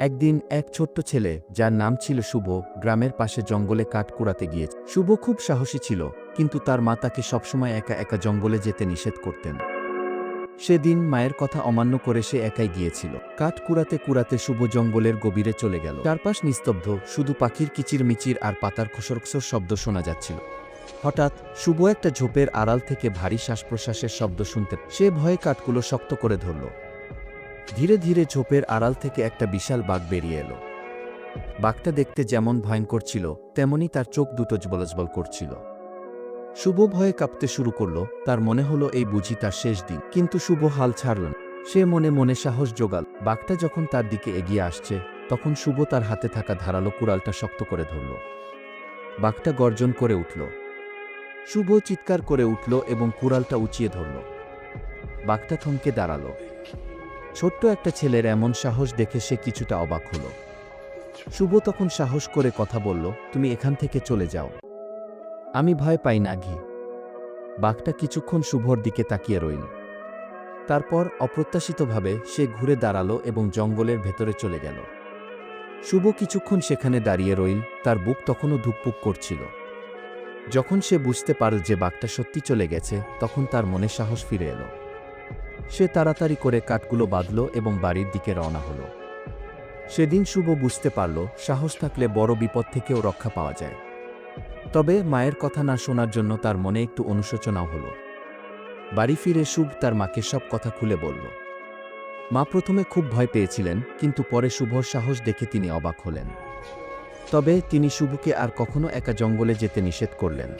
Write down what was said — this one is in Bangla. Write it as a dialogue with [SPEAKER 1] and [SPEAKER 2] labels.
[SPEAKER 1] একদিন এক ছোট্ট ছেলে, যার নাম ছিল শুভ, গ্রামের পাশে জঙ্গলে কাঠ কুড়াতে গিয়েছে। শুভ খুব সাহসী ছিল, কিন্তু তার মা তাকে সবসময় একা একা জঙ্গলে যেতে নিষেধ করতেন। সেদিন মায়ের কথা অমান্য করে সে একাই গিয়েছিল। কাঠ কুড়াতে কুড়াতে শুভ জঙ্গলের গভীরে চলে গেল। চারপাশ নিস্তব্ধ, শুধু পাখির কিচিরমিচির আর পাতার খসরখসর শব্দ শোনা যাচ্ছিল। হঠাৎ শুভ একটা ঝোপের আড়াল থেকে ভারী শ্বাসপ্রশ্বাসের শব্দ শুনতে সে ভয়ে কাঠগুলো শক্ত করে ধরল। ধীরে ধীরে ঝোপের আড়াল থেকে একটা বিশাল বাঘ বেরিয়ে এলো। বাঘটা দেখতে যেমন ভয়ঙ্কর ছিল, তেমনি তার চোখ দুটো জ্বলজ্বল করছিল। শুভ ভয়ে কাঁপতে শুরু করল, তার মনে হলো এই বুঝি তার শেষ দিন। কিন্তু শুভ হাল ছাড়ল না। সে মনে মনে সাহস জোগাল। বাঘটা যখন তার দিকে এগিয়ে আসছে, তখন শুভ তার হাতে থাকা ধারালো কুড়ালটা শক্ত করে ধরল। বাঘটা গর্জন করে উঠল। শুভ চিৎকার করে উঠল এবং কুড়ালটা উঁচিয়ে ধরল। বাঘটা থমকে দাঁড়াল। ছোট্ট একটা ছেলের এমন সাহস দেখে সে কিছুটা অবাক হল। শুভ তখন সাহস করে কথা বলল, তুমি এখান থেকে চলে যাও, আমি ভয় পাই না। বাঘটা কিছুক্ষণ শুভর দিকে তাকিয়ে রইল। তারপর অপ্রত্যাশিতভাবে সে ঘুরে দাঁড়ালো এবং জঙ্গলের ভেতরে চলে গেল। শুভ কিছুক্ষণ সেখানে দাঁড়িয়ে রইল, তার বুক তখনও ধুকপুক করছিল। যখন সে বুঝতে পারল যে বাঘটা সত্যি চলে গেছে, তখন তার মনে সাহস ফিরে এলো। সে তাড়াতাড়ি করে কাঠগুলো বাঁধল এবং বাড়ির দিকে রওনা হল। সেদিন শুভ বুঝতে পারল, সাহস থাকলে বড় বিপদ থেকেও রক্ষা পাওয়া যায়। তবে মায়ের কথা না শোনার জন্য তার মনে একটু অনুশোচনাও হল। বাড়ি ফিরে শুভ তার মাকে সব কথা খুলে বলল। মা প্রথমে খুব ভয় পেয়েছিলেন, কিন্তু পরে শুভর সাহস দেখে তিনি অবাক হলেন। তবে তিনি শুভকে আর কখনো একা জঙ্গলে যেতে নিষেধ করলেন।